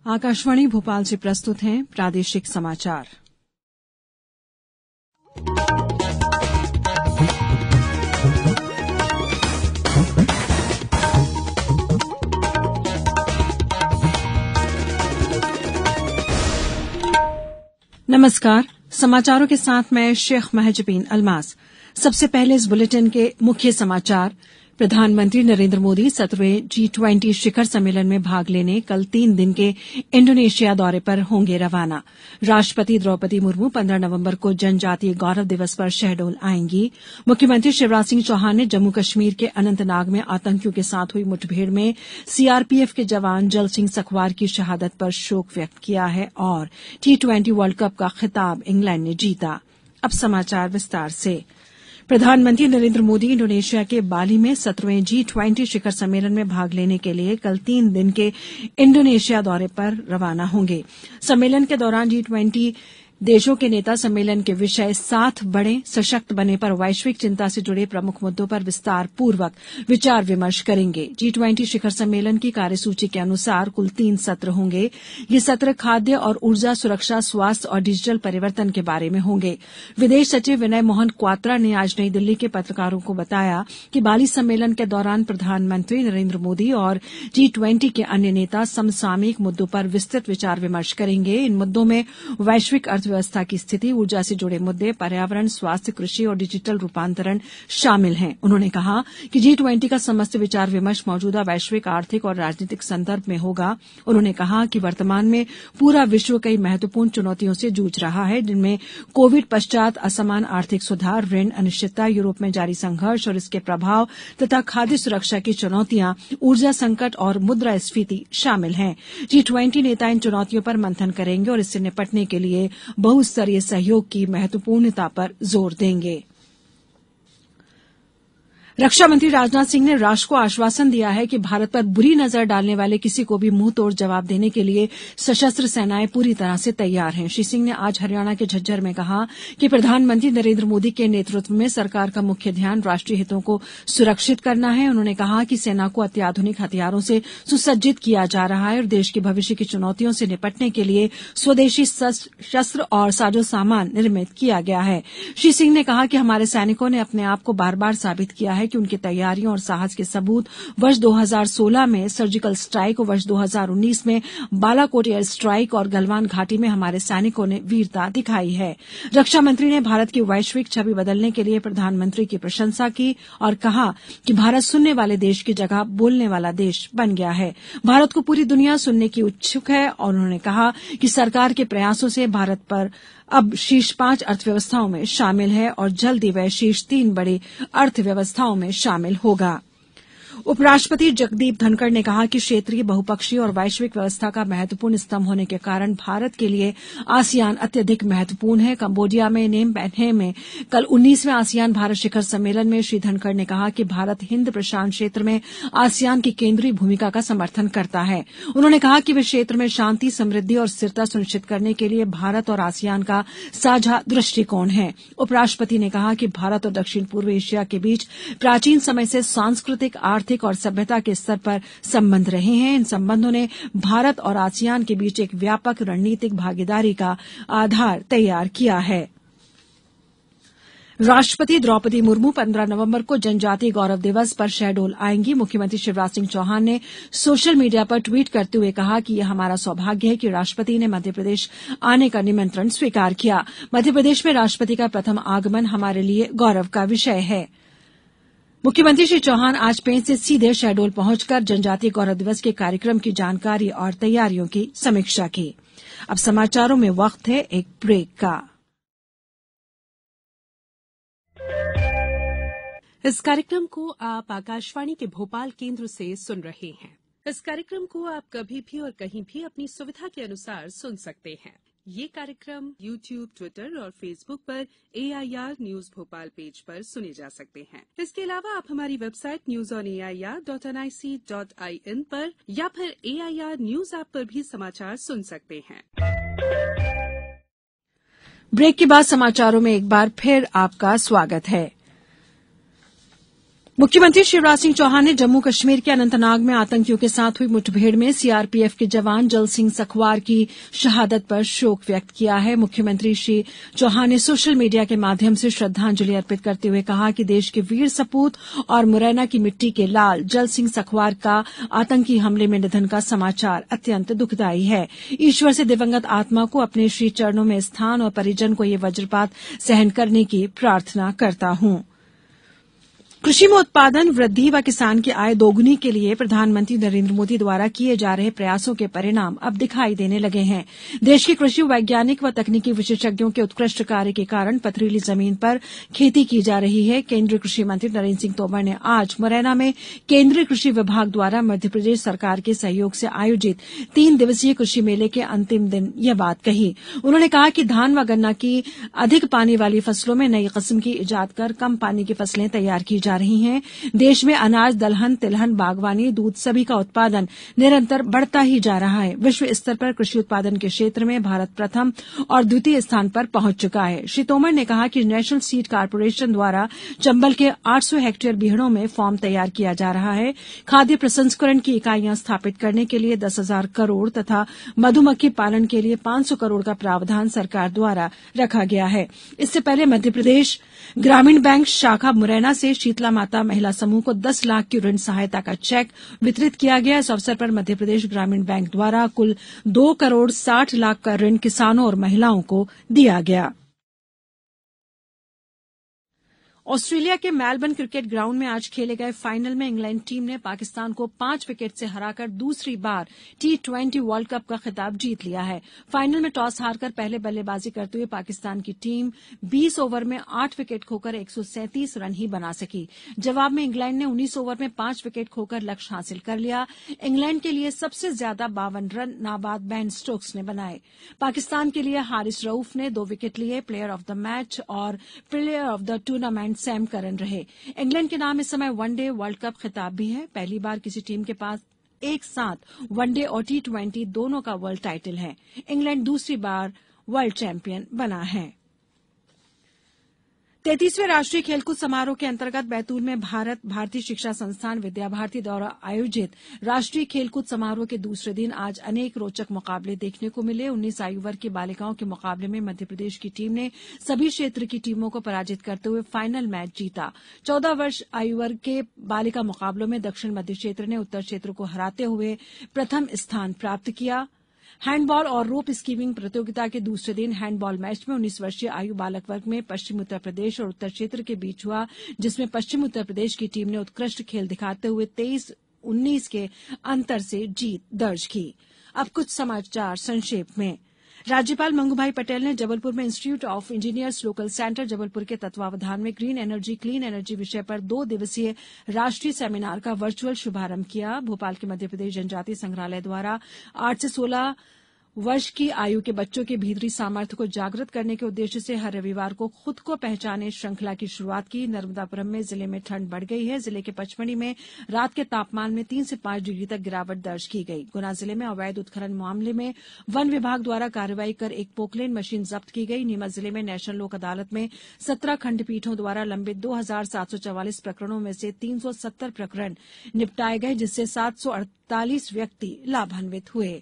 आकाशवाणी भोपाल से प्रस्तुत हैं प्रादेशिक समाचार। नमस्कार, समाचारों के साथ मैं शेख महजबीन अल्मास। सबसे पहले इस बुलेटिन के मुख्य समाचार। प्रधानमंत्री नरेंद्र मोदी 17वें G20 शिखर सम्मेलन में भाग लेने कल 3 दिन के इंडोनेशिया दौरे पर होंगे रवाना। राष्ट्रपति द्रौपदी मुर्मू 15 नवंबर को जनजातीय गौरव दिवस पर शहडोल आएंगी। मुख्यमंत्री शिवराज सिंह चौहान ने जम्मू कश्मीर के अनंतनाग में आतंकियों के साथ हुई मुठभेड़ में सीआरपीएफ के जवान जल सिंह सखवार की शहादत पर शोक व्यक्त किया है और T20 वर्ल्ड कप का खिताब इंग्लैंड ने जीता। अब समाचार विस्तार से। प्रधानमंत्री नरेंद्र मोदी इंडोनेशिया के बाली में 17वें G20 शिखर सम्मेलन में भाग लेने के लिए कल 3 दिन के इंडोनेशिया दौरे पर रवाना होंगे। सम्मेलन के दौरान G20 देशों के नेता सम्मेलन के विषय साथ बढ़े, सशक्त बने पर वैश्विक चिंता से जुड़े प्रमुख मुद्दों पर विस्तार पूर्वक विचार विमर्श करेंगे। G20 शिखर सम्मेलन की कार्यसूची के अनुसार कुल 3 सत्र होंगे। ये सत्र खाद्य और ऊर्जा सुरक्षा, स्वास्थ्य और डिजिटल परिवर्तन के बारे में होंगे। विदेश सचिव विनय मोहन क्वात्रा ने आज नई दिल्ली के पत्रकारों को बताया कि बाली सम्मेलन के दौरान प्रधानमंत्री नरेंद्र मोदी और G20 के अन्य नेता समसामयिक मुद्दों पर विस्तृत विचार विमर्श करेंगे। इन मुद्दों में वैश्विक व्यवस्था की स्थिति, ऊर्जा से जुड़े मुद्दे, पर्यावरण, स्वास्थ्य, कृषि और डिजिटल रूपांतरण शामिल हैं। उन्होंने कहा कि G20 का समस्त विचार विमर्श मौजूदा वैश्विक आर्थिक और राजनीतिक संदर्भ में होगा। उन्होंने कहा कि वर्तमान में पूरा विश्व कई महत्वपूर्ण चुनौतियों से जूझ रहा है, जिनमें कोविड पश्चात असमान आर्थिक सुधार, ऋण अनिश्चितता, यूरोप में जारी संघर्ष और इसके प्रभाव तथा खाद्य सुरक्षा की चुनौतियां, ऊर्जा संकट और मुद्रास्फीति शामिल हैं। G20 नेता इन चुनौतियों पर मंथन करेंगे और इससे निपटने के लिए बहुस्तरीय सहयोग की महत्वपूर्णता पर जोर देंगे। रक्षा मंत्री राजनाथ सिंह ने राष्ट्र को आश्वासन दिया है कि भारत पर बुरी नजर डालने वाले किसी को भी मुंहतोड़ जवाब देने के लिए सशस्त्र सेनाएं पूरी तरह से तैयार हैं। श्री सिंह ने आज हरियाणा के झज्जर में कहा कि प्रधानमंत्री नरेंद्र मोदी के नेतृत्व में सरकार का मुख्य ध्यान राष्ट्रीय हितों को सुरक्षित करना है। उन्होंने कहा कि सेना को अत्याधुनिक हथियारों से सुसज्जित किया जा रहा है और देश के भविष्य की चुनौतियों से निपटने के लिए स्वदेशी शस्त्र और साजो सामान निर्मित किया गया है। श्री सिंह ने कहा कि हमारे सैनिकों ने अपने आप को बार बार साबित किया है कि उनकी तैयारियों और साहस के सबूत वर्ष 2016 में सर्जिकल स्ट्राइक और वर्ष 2019 में बालाकोट एयर स्ट्राइक और गलवान घाटी में हमारे सैनिकों ने वीरता दिखाई है। रक्षा मंत्री ने भारत की वैश्विक छवि बदलने के लिए प्रधानमंत्री की प्रशंसा की और कहा कि भारत सुनने वाले देश की जगह बोलने वाला देश बन गया है। भारत को पूरी दुनिया सुनने की इच्छुक है और उन्होंने कहा कि सरकार के प्रयासों से भारत पर अब शीर्ष 5 अर्थव्यवस्थाओं में शामिल है और जल्द ही वह शीर्ष 3 बड़ी अर्थव्यवस्थाओं में शामिल होगा। उपराष्ट्रपति जगदीप धनखड़ ने कहा कि क्षेत्रीय, बहुपक्षीय और वैश्विक व्यवस्था का महत्वपूर्ण स्तंभ होने के कारण भारत के लिए आसियान अत्यधिक महत्वपूर्ण है। कंबोडिया में नेम पेन्हे में कल 19वें आसियान भारत शिखर सम्मेलन में श्री धनखड़ ने कहा कि भारत हिंद प्रशांत क्षेत्र में आसियान की केंद्रीय भूमिका का समर्थन करता है। उन्होंने कहा कि वे क्षेत्र में शांति, समृद्धि और स्थिरता सुनिश्चित करने के लिए भारत और आसियान का साझा दृष्टिकोण है। उपराष्ट्रपति ने कहा कि भारत और दक्षिण पूर्व एशिया के बीच प्राचीन समय से सांस्कृतिक, आर्थिक और सभ्यता के स्तर पर संबंध रहे हैं। इन संबंधों ने भारत और आसियान के बीच एक व्यापक रणनीतिक भागीदारी का आधार तैयार किया है। राष्ट्रपति द्रौपदी मुर्मू 15 नवंबर को जनजातीय गौरव दिवस पर शहडोल आएंगी। मुख्यमंत्री शिवराज सिंह चौहान ने सोशल मीडिया पर ट्वीट करते हुए कहा कि यह हमारा सौभाग्य है कि राष्ट्रपति ने मध्यप्रदेश आने का निमंत्रण स्वीकार किया। मध्यप्रदेश में राष्ट्रपति का प्रथम आगमन हमारे लिए गौरव का विषय है। मुख्यमंत्री श्री चौहान आज पेंच से सीधे शहडोल पहुंचकर जनजातीय गौरव दिवस के कार्यक्रम की जानकारी और तैयारियों की समीक्षा की। अब समाचारों में वक्त है एक ब्रेक का। इस कार्यक्रम को आप आकाशवाणी के भोपाल केंद्र से सुन रहे हैं। इस कार्यक्रम को आप कभी भी और कहीं भी अपनी सुविधा के अनुसार सुन सकते हैं। ये कार्यक्रम YouTube, ट्विटर और फेसबुक पर AIR न्यूज भोपाल पेज पर सुने जा सकते हैं। इसके अलावा आप हमारी वेबसाइट newsonair.nic.in पर या फिर AIR न्यूज ऐप पर भी समाचार सुन सकते हैं। ब्रेक के बाद समाचारों में एक बार फिर आपका स्वागत है। मुख्यमंत्री शिवराज सिंह चौहान ने जम्मू कश्मीर के अनंतनाग में आतंकियों के साथ हुई मुठभेड़ में सीआरपीएफ के जवान जल सिंह सखवार की शहादत पर शोक व्यक्त किया है। मुख्यमंत्री श्री चौहान ने सोशल मीडिया के माध्यम से श्रद्धांजलि अर्पित करते हुए कहा कि देश के वीर सपूत और मुरैना की मिट्टी के लाल जल सिंह सखवार का आतंकी हमले में निधन का समाचार अत्यंत दुखदायी है। ईश्वर से दिवंगत आत्मा को अपने श्री चरणों में स्थान और परिजन को ये वज्रपात सहन करने की प्रार्थना करता हूं। कृषि में उत्पादन वृद्धि व किसान की आय दोगुनी के लिए प्रधानमंत्री नरेंद्र मोदी द्वारा किए जा रहे प्रयासों के परिणाम अब दिखाई देने लगे हैं। देश के कृषि वैज्ञानिक व तकनीकी विशेषज्ञों के उत्कृष्ट कार्य के कारण पथरीली जमीन पर खेती की जा रही है। केंद्रीय कृषि मंत्री नरेंद्र सिंह तोमर ने आज मुरैना में केंद्रीय कृषि विभाग द्वारा मध्यप्रदेश सरकार के सहयोग से आयोजित 3 दिवसीय कृषि मेले के अंतिम दिन यह बात कही। उन्होंने कहा कि धान व गन्ना की अधिक पानी वाली फसलों में नई किस्म की इजाद कर कम पानी की फसलें तैयार की जा रही हैं। देश में अनाज, दलहन, तिलहन, बागवानी, दूध सभी का उत्पादन निरंतर बढ़ता ही जा रहा है। विश्व स्तर पर कृषि उत्पादन के क्षेत्र में भारत प्रथम और द्वितीय स्थान पर पहुंच चुका है। श्री तोमर ने कहा कि नेशनल सीड कॉर्पोरेशन द्वारा चंबल के 800 हेक्टेयर बीहड़ों में फार्म तैयार किया जा रहा है। खाद्य प्रसंस्करण की इकाइयां स्थापित करने के लिए 10,000 करोड़ तथा मधुमक्खी पालन के लिए 500 करोड़ का प्रावधान सरकार द्वारा रखा गया है। इससे पहले मध्यप्रदेश ग्रामीण बैंक शाखा मुरैना से शीतला माता महिला समूह को 10 लाख की ऋण सहायता का चेक वितरित किया गया। इस अवसर पर मध्यप्रदेश ग्रामीण बैंक द्वारा कुल 2 करोड़ 60 लाख का ऋण किसानों और महिलाओं को दिया गया। ऑस्ट्रेलिया के मेलबर्न क्रिकेट ग्राउंड में आज खेले गए फाइनल में इंग्लैंड टीम ने पाकिस्तान को 5 विकेट से हराकर दूसरी बार T20 वर्ल्ड कप का खिताब जीत लिया है। फाइनल में टॉस हारकर पहले बल्लेबाजी करते हुए पाकिस्तान की टीम 20 ओवर में 8 विकेट खोकर 137 रन ही बना सकी। जवाब में इंग्लैंड ने 19 ओवर में 5 विकेट खोकर लक्ष्य हासिल कर लिया। इंग्लैंड के लिए सबसे ज्यादा 52 रन नाबाद बेन स्टोक्स ने बनाए। पाकिस्तान के लिए हारिस रऊफ ने 2 विकेट लिए। प्लेयर ऑफ द मैच और player of the tournament Sam Curran रहे। इंग्लैंड के नाम इस समय वनडे वर्ल्ड कप खिताब भी है। पहली बार किसी टीम के पास एक साथ वनडे और T20 दोनों का वर्ल्ड टाइटल है। इंग्लैंड दूसरी बार वर्ल्ड चैंपियन बना है। 33वें राष्ट्रीय खेलकूद समारोह के अंतर्गत बैतूल में भारतीय शिक्षा संस्थान विद्या भारती द्वारा आयोजित राष्ट्रीय खेलकूद समारोह के दूसरे दिन आज अनेक रोचक मुकाबले देखने को मिले। 19 आयु वर्ग की बालिकाओं के मुकाबले में मध्यप्रदेश की टीम ने सभी क्षेत्र की टीमों को पराजित करते हुए फाइनल मैच जीता। 14 वर्ष आयु वर्ग के बालिका मुकाबलों में दक्षिण मध्य क्षेत्र ने उत्तर क्षेत्र को हराते हुए प्रथम स्थान प्राप्त किया। हैंडबॉल और रोप स्कीमिंग प्रतियोगिता के दूसरे दिन हैंडबॉल मैच में 19 वर्षीय आयु बालक वर्ग में पश्चिम उत्तर प्रदेश और उत्तर क्षेत्र के बीच हुआ, जिसमें पश्चिम उत्तर प्रदेश की टीम ने उत्कृष्ट खेल दिखाते हुए 23-19 के अंतर से जीत दर्ज की। अब कुछ समाचार संक्षेप में। राज्यपाल मंगूभाई पटेल ने जबलपुर में institute of engineers local centre Jabalpur के तत्वावधान में ग्रीन एनर्जी क्लीन एनर्जी विषय पर 2 दिवसीय राष्ट्रीय सेमिनार का वर्चुअल शुभारंभ किया। भोपाल के मध्यप्रदेश जनजातीय संग्रहालय द्वारा 8 से 16 वर्ष की आयु के बच्चों के भीतरी सामर्थ्य को जागृत करने के उद्देश्य से हर रविवार को खुद को पहचाने श्रृंखला की शुरुआत की। नर्मदापुरम में जिले में ठंड बढ़ गई है। जिले के पचमढ़ी में रात के तापमान में 3 से 5 डिग्री तक गिरावट दर्ज की गई। गुना जिले में अवैध उत्खनन मामले में वन विभाग द्वारा कार्रवाई कर एक पोकलेन मशीन जब्त की गई। नीमच जिले में नेशनल लोक अदालत में 17 खंडपीठों द्वारा लंबित 2744 प्रकरणों में से 370 प्रकरण निपटाए गए, जिससे 748 व्यक्ति लाभान्वित हुए।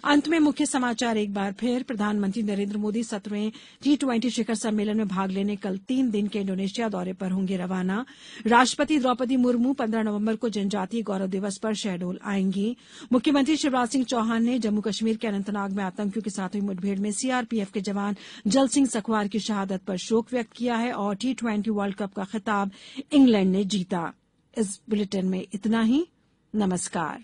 अंत में मुख्य समाचार एक बार फिर। प्रधानमंत्री नरेंद्र मोदी 17वें G20 शिखर सम्मेलन में भाग लेने कल 3 दिन के इंडोनेशिया दौरे पर होंगे रवाना। राष्ट्रपति द्रौपदी मुर्मू 15 नवंबर को जनजातीय गौरव दिवस पर शहडोल आएंगी। मुख्यमंत्री शिवराज सिंह चौहान ने जम्मू कश्मीर के अनंतनाग में आतंकियों के साथ हुई मुठभेड़ में सीआरपीएफ के जवान जल सिंह सखवार की शहादत पर शोक व्यक्त किया है और T20 वर्ल्ड कप का खिताब इंग्लैंड ने जीता। इस बुलेटिन में इतना ही। नमस्कार।